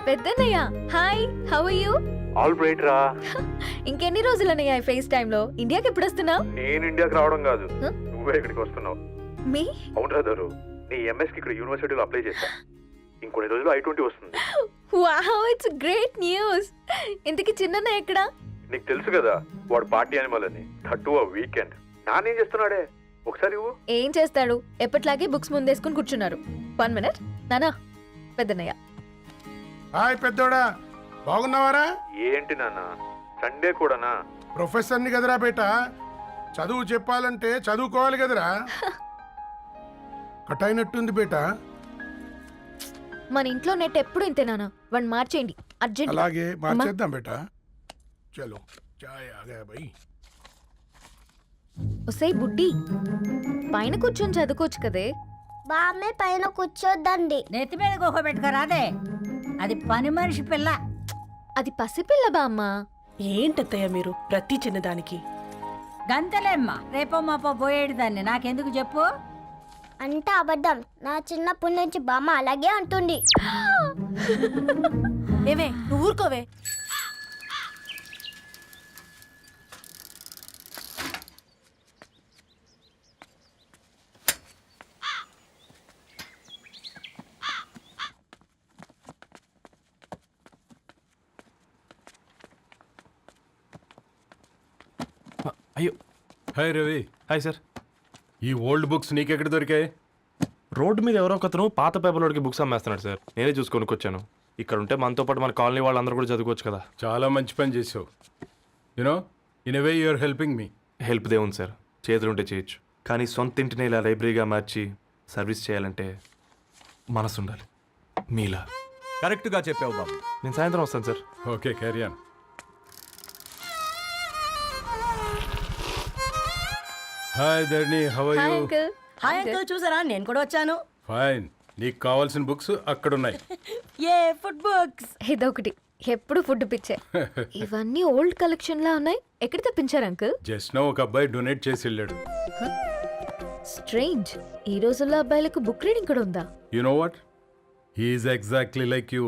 Peddannayya hi, how are you? All right రా. ఇంకెన్ని రోజులన్నయ్య ఈ ఫేస్ టైమ్ లో? ఇండియాకి ఎప్పుడు వస్తున్నావు? నేను ఇండియాకి రావడం కాదు, నువ్వే ఇక్కడికి వస్తున్నావు. మీ అవును రాదారు, నీ ఎంఎస్ కి ఇక్కడ యూనివర్సిటీలో అప్లై చేశా. ఇంకొన్ని రోజులు I-20 వస్తుంది. Wow, it's great news. ఇంతకి చిన్నన్న ఎక్కడా? నీకు తెలుసు కదా వాడు పార్టీ అనిమల్ అని, థర్టూ ఆ వీకెండ్. నానేం చేస్తున్నాడే ఒకసారి ఇవ్వు. ఏం చేస్తాడు, ఎప్పట్లాగే బుక్స్ ముందేసుకుని కూర్చున్నారు. 1 మినిట్ నానా. పెద్దన్నయ్య హాయ్ పెద్దోడా, బాగున్నావారా? ఏంటి నాన్న సండే కూడానా? ప్రొఫెసర్ని కదరా బేట, చదువు చెప్పాలంటే చదువుకోవాలి కదరా. కట్ అయినట్టుంది బేట. మన ఇంట్లో నెట్ ఎప్పుడు ఇంతే నానా, వన్ మార్చేయండి అర్జెంట్. అలాగే మార్చేద్దాం బేట. చలో చాయ్ ఆగా భయ్. ఒసేయ్ బుడ్డి, పైన కూర్చొని చదువుకోవచ్చు కదే. బామ్మే పైన కూర్చోద్దండి. నెత్తి మీద గుహ పెట్టుకోరాదే, అది పని మనిషి పిల్ల. అది పసిపిల్ల బామ్మ. ఏంటత్తయ్య మీరు ప్రతి చిన్నదానికి? గంతలేమ్మా, రేపో మాపో పోయేడు దాన్ని నాకెందుకు చెప్పు. అంట అబద్ధం. నా చిన్నప్పటి నుంచి బామ్మ అలాగే అంటుంది. ఏవే నువ్వు ఊరుకోవే. అయ్యో, హాయ్ రవి. Hi sir. ఈ ఓల్డ్ బుక్స్ నీకెక్కడ దొరికాయి? రోడ్డు మీద ఎవరో ఒకతను పాత పేపర్లోకి బుక్స్ అమ్మేస్తున్నాడు సార్. నేనే చూసుకొని వచ్చాను. ఇక్కడ ఉంటే మనతో పాటు మన కాలనీ వాళ్ళందరూ కూడా చదువుకోవచ్చు కదా. చాలా మంచి పని చేసావు. You know in a way you are helping me. Help దేవుంది సార్, చేతులుంటే చేయొచ్చు. కానీ సొంత ఇంటిని ఇలా లైబ్రరీగా మార్చి సర్వీస్ చేయాలంటే మనసు ఉండాలి. మీలా. కరెక్ట్గా చెప్పావు బాబు. నేను సాయంత్రం వస్తాను sir. Okay, carry on. Hi Dharni, how are hi you? Uncle. Hi uncle, చూసారా నేను కూడా వచ్చాను. ఫైన్. నీకు కావాల్సిన బుక్స్ అక్కడ ఉన్నాయి. ఏ ఫుడ్ బుక్స్? ఇదొకటి, ఎప్పుడు ఫుడ్ పిచ్చే. ఇవన్నీ ఓల్డ్ కలెక్షన్ లా ఉన్నాయి. ఎక్కడ తెప్పించారు అంకుల్? జస్ట్ నో ఒక అబ్బాయి డొనేట్ చేసి వెళ్ళాడు. స్ట్రేంజ్, ఈ రోజుల్లో అబ్బాయిలకు బుక్ రీడింగ్ కూడా ఉందా? You know what, he's exactly like you.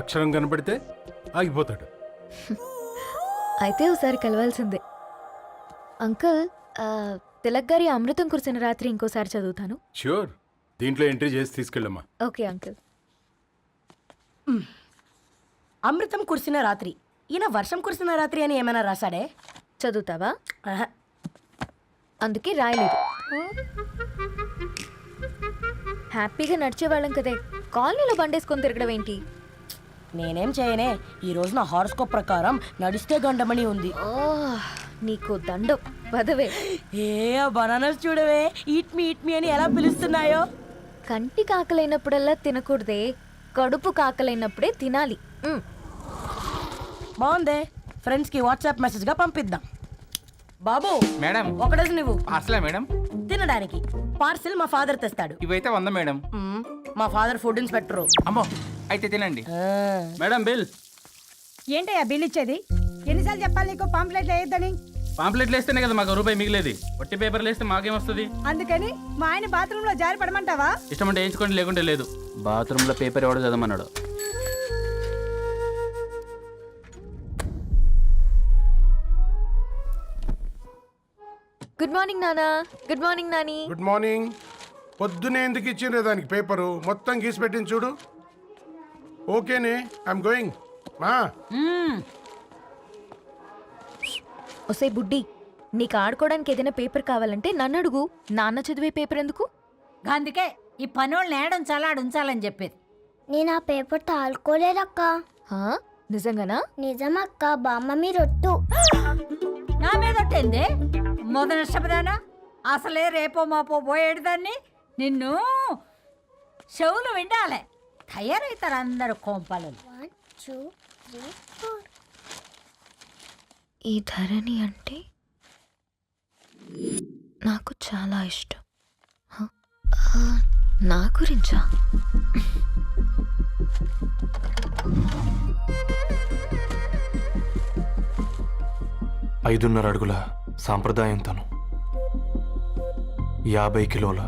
అక్షరం కనపడితే ఆగిపోతాడు. అయితే ఒకసారి కలవాల్సిందే. అంకుల్, తిలక్ గారి అమృతం కురిసిన రాత్రి ఇంకోసారి చదువుతాను. ష్యూర్, దీంట్లో ఎంట్రీ చేసి తీసుకెళ్ళమ్మా. Okay uncle. అమృతం కురిసిన రాత్రి. ఈయన వర్షం కురిసిన రాత్రి అని ఏమైనా రాశాడే? చదువుతావా? ఆహా. అందుకే రాయలేదు. హ్యాపీగా నడిచేవాళ్ళం కదే, కాలనీలో బండేసుకొని తిరగడం ఏంటి? నేనేం చేయనే, ఈ రోజు నా హారోస్కోప్ ప్రకారం నడిస్తే గండమణి ఉంది. ఓ, నీకు దండం పదవే. ఏ బనానాస్ చూడవే, ఈట్ మీ అని ఎలా పిలుస్తున్నాయో. కంటి కాకలైనప్పుడల్లా తినకూడదే, కడుపు కాకలైనప్పుడే తినాలి. బాగుందే, ఫ్రెండ్స్ కి వాట్సాప్ మెసేజ్ గా పంపిద్దాం. బాబు మేడం, ఒకడేసి నువ్వు పార్సలా మేడం? తినడానికి పార్సిల్ మా ఫాదర్ తెస్తాడు. ఇవైతే 100 మేడం. మా ఫాదర్ ఫుడ్ ఇన్స్పెక్టర్. అమ్మో, అయితే తినండి. Madam bill. ఏంటయ్యా బిల్ ఇచ్చేది? ఎన్నిసార్లు చెప్పాలి నీకు పాంప్లెట్లు వేయొద్దని? పాంప్లెట్లు వేస్తేనే కదా మాకు రూపాయి మిగిలేది. వట్టి పేపర్లు వేస్తే మాకేమొస్తుంది? అందుకని మా ఆయన బాత్రూమ్ లో జారి పడమంటావా? ఇష్టం అంటే వేయించుకోండి, లేకుంటే లేదు. బాత్రూంలో పేపర్ ఎవడో చదవమన్నాడు. గుడ్ మార్నింగ్ నానా. Good morning Nani. Good morning. పొద్దునే ఎందుకు ఇచ్చిండ్రే దానికి పేపరు? మొత్తం గీసి పెట్టింది చూడు. ఓకేనే, ఐఎమ్ గోయింగ్. మా ఒసే బుడ్డి, నీకు ఆడుకోవడానికి ఏదైనా పేపర్ కావాలంటే నన్ను అడుగు. నాన్న చదివే పేపర్ ఎందుకు? అందుకే ఈ పనోళ్ళని ఏడుంచాలా ఉంచాలని చెప్పేది. నేను ఆ పేపర్ తాలుకోలేదక్క. హా, నిజంగానా? నిజమక్క, బామ్మ మీరొట్టు. నా మీద ఒట్టేంది మొదటి నష్టపదానా? అసలే రేపో మాపో పోయేడు దాన్ని. నిన్ను చెవులు విండాలే, తయారవుతారు అందరు కోంపాలు. 1 2 3 4. ఈ ధరణి అంటే నాకు చాలా ఇష్టం. నా గురించా? ఐదున్నర అడుగుల సాంప్రదాయం తను, 50 కిలోల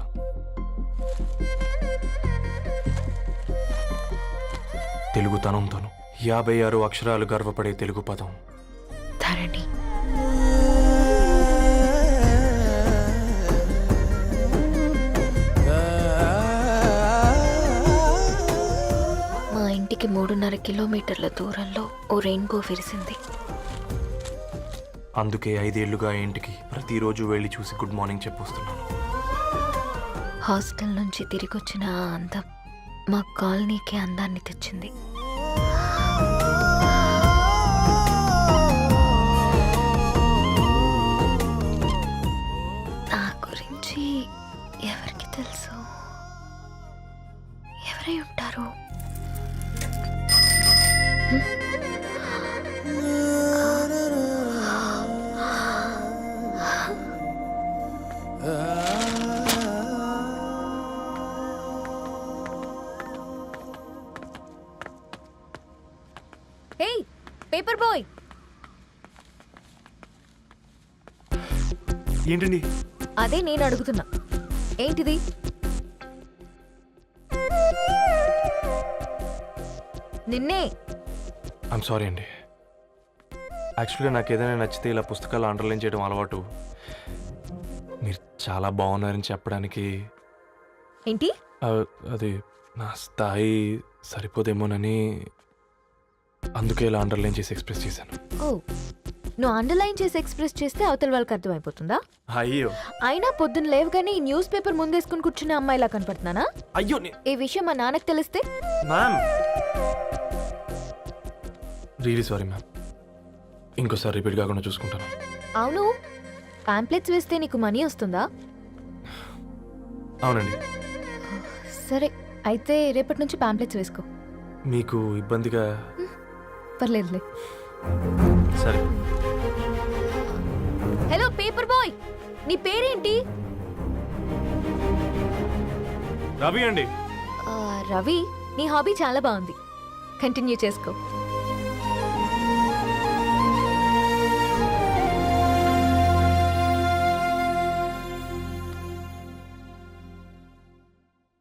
తెలుగుతనంతోను 56 అక్షరాలు గర్వపడే తెలుగు పదం ధరణి. మా ఇంటికి 3.5 కిలోమీటర్ల దూరంలో ఓ రెయిన్బో విరిసింది. అందుకే 5 ఏళ్లుగా ఇంటికి ప్రతిరోజు వెళ్ళి చూసి గుడ్ మార్నింగ్ చెప్పొస్తున్నాను. హాస్టల్ నుంచి తిరిగొచ్చిన ఆ అందం మా కాలనీకి అందాన్ని తెచ్చింది. నా గురించి ఎవరికి తెలుసు? ఎవరై ఉంటారు? హే పేపర్ బాయ్, ఏంటండి? అదే నేను అడుగుతున్నా, ఏంటిది? నిన్నే. ఐమ్ సారీ అండి. యాక్చువల్గా నాకు ఏదైనా నచ్చితే ఇలా పుస్తకాలు అండర్లైన్ చేయడం అలవాటు. మీరు చాలా బాగున్నారని చెప్పడానికి ఏంటి? అది నా స్థాయి సరిపోదేమోనని అందుకే ఇలా అండర్లైన్ చేసి ఎక్స్ప్రెస్ చేశాను. ఓ, నువ్వు అండర్లైన్ చేసి ఎక్స్ప్రెస్ చేస్తే అవతల వాళ్ళకి అర్థమైపోతుందా? అయ్యో అయినా పొద్దున్న లేవగానే ఈ న్యూస్ పేపర్ ముందేసుకుని కూర్చునే అమ్మాయిలా కనపడుతున్నానా? అయ్యో ఈ విషయం మా నాన్నకు తెలిస్తే? Ma'am really sorry ma'am. ఇంకోసారి రిపీట్ కాకుండా చూసుకుంటాను. అవును, పాంప్లెట్స్ వేస్తే నీకు మనీ వస్తుందా? అవునండి. సరే, అయితే రేపటి నుంచి పాంప్లెట్స్ వేసుకో. మీకు ఇబ్బందిగా? పర్లేదులే. సరే. హలో పేపర్ బాయ్, నీ పేరేంటి? రవి అండి. రవి, నీ హాబీ చాలా బాగుంది, కంటిన్యూ చేసుకో.